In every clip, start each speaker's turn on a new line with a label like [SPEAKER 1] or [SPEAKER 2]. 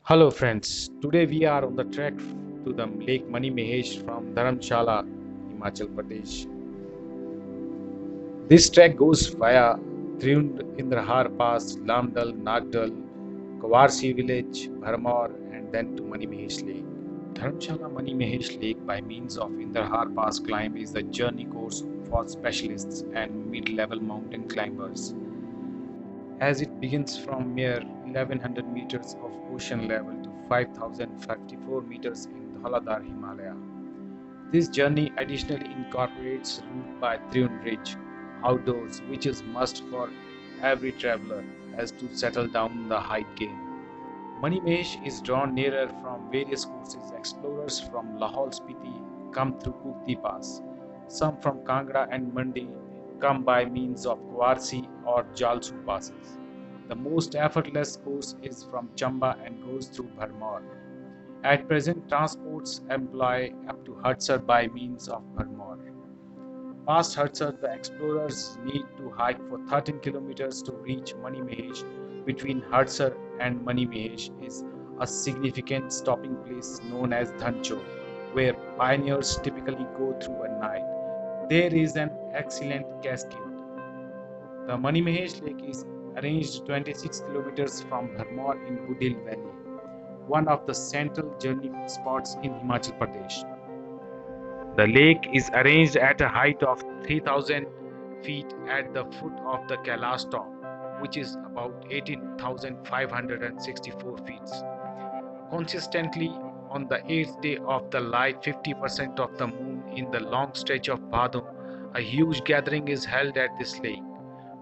[SPEAKER 1] Hello friends, today we are on the trek to the Lake Mani Mahesh from Dharamshala, Himachal Pradesh. This trek goes via Triund Indrahar Pass, Lamdal, Nagdal, Kawarsi village, Bharmor and then to Mani Mahesh Lake. Dharamshala Mani Mahesh Lake by means of Indrahar Pass climb is the journey course for specialists and mid-level mountain climbers, as it begins from mere 1100 meters of ocean level to 5054 meters in Dhaladar Himalaya. This journey additionally incorporates route by Triun Ridge outdoors, which is must for every traveler as to settle down the height gain. Manimesh is drawn nearer from various courses. Explorers from Lahaul Spiti come through Kukti Pass. Some from Kangra and Mandi come by means of Kwarsi or Jalsu passes. The most effortless course is from Chamba and goes through Bharmor. At present, transports employ up to Hatsar by means of Bharmor. Past Hatsar, the explorers need to hike for 13 kilometers to reach Mani Mahesh. Between Hatsar and Mani Mahesh is a significant stopping place known as Dhancho, where pioneers typically go through a night. There is an excellent cascade. The Mani Mahesh Lake is arranged 26 kilometers from Bharmor in Budil Valley, one of the central journey spots in Himachal Pradesh. The lake is arranged at a height of 3000 feet at the foot of the Kailash top, which is about 18,564 feet. Consistently, on the 8th day of the light 50% of the moon in the long stretch of Bhadon, a huge gathering is held at this lake,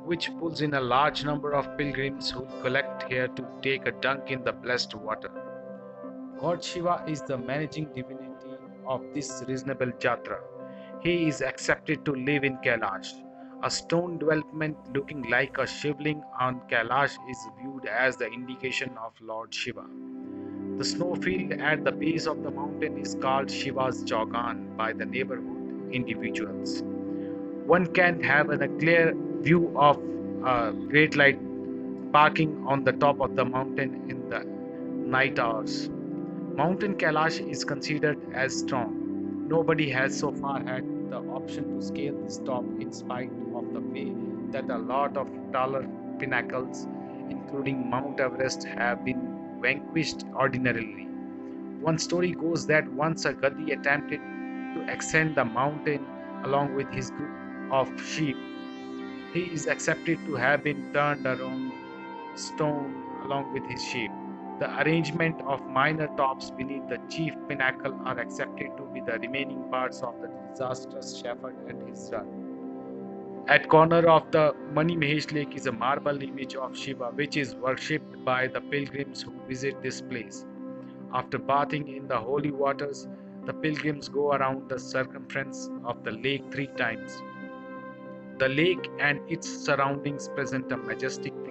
[SPEAKER 1] which pulls in a large number of pilgrims who collect here to take a dunk in the blessed water. God Shiva is the managing divinity of this reasonable Jatra. He is accepted to live in Kailash. A stone development looking like a shivling on Kailash is viewed as the indication of Lord Shiva. The snowfield at the base of the mountain is called Shiva's Jogan by the neighborhood individuals. One can have a clear view of a great light parking on the top of the mountain in the night hours. Mountain Kailash is considered as strong. Nobody has so far had the option to scale this top in spite of the way that a lot of taller pinnacles, including Mount Everest, have been vanquished ordinarily. One story goes that once a Gadi attempted to ascend the mountain along with his group of sheep. He is accepted to have been turned around stone along with his sheep. The arrangement of minor tops beneath the chief pinnacle are accepted to be the remaining parts of the disastrous shepherd and his run. At corner of the Mani Mahesh Lake is a marble image of Shiva which is worshipped by the pilgrims who visit this place. After bathing in the holy waters, the pilgrims go around the circumference of the lake 3 times. The lake and its surroundings present a majestic view.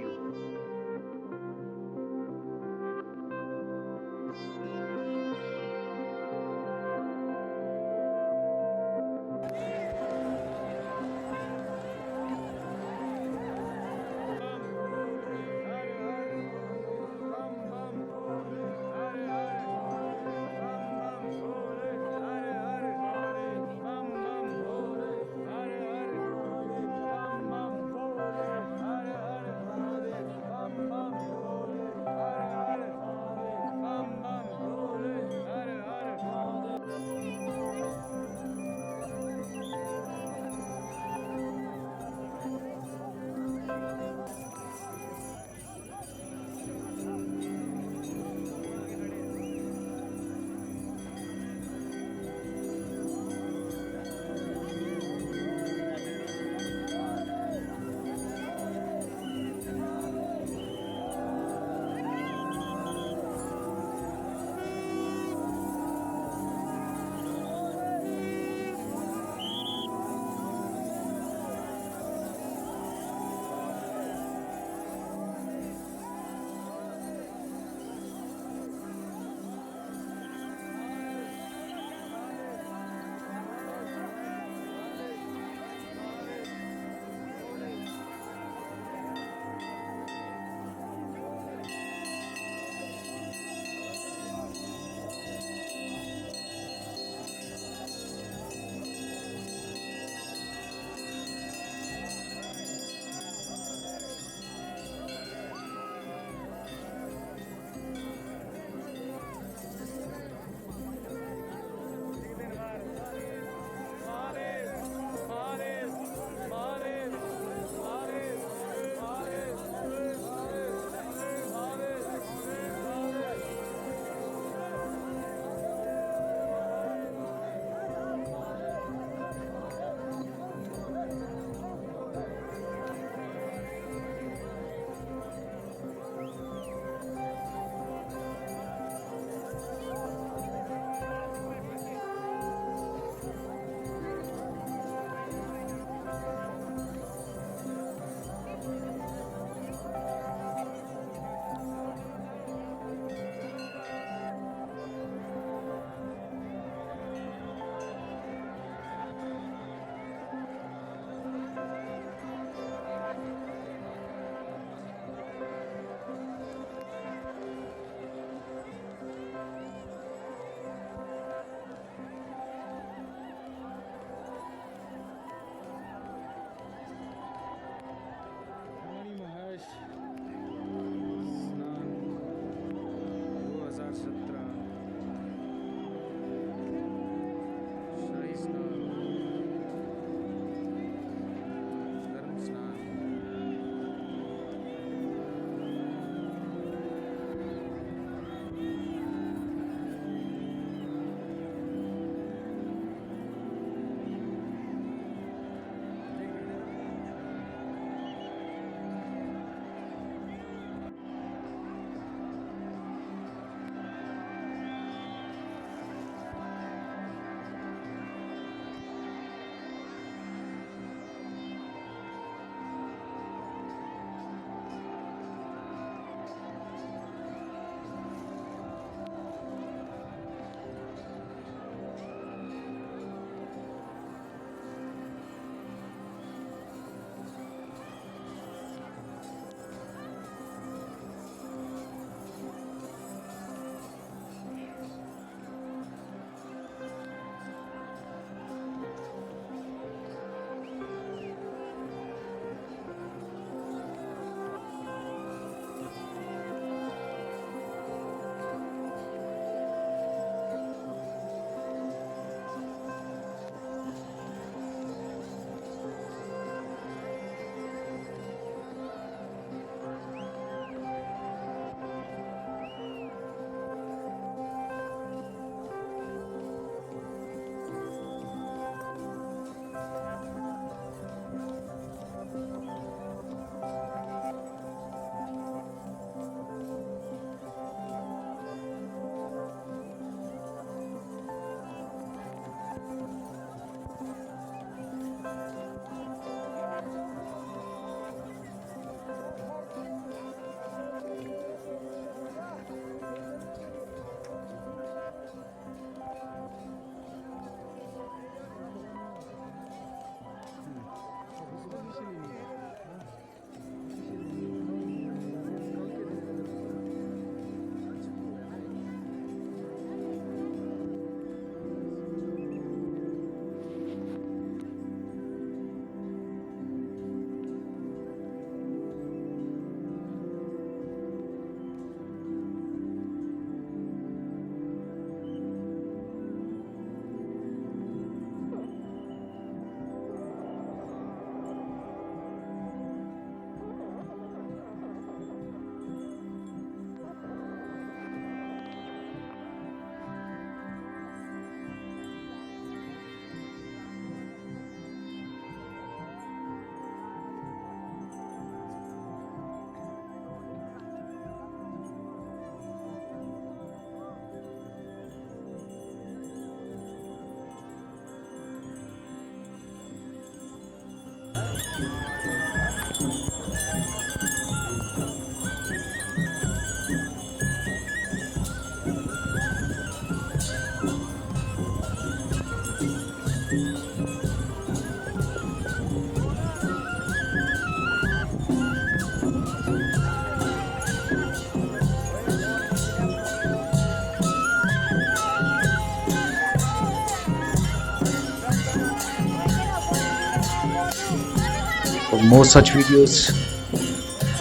[SPEAKER 1] more such videos,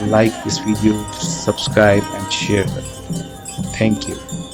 [SPEAKER 1] like this video, subscribe and share them. Thank you.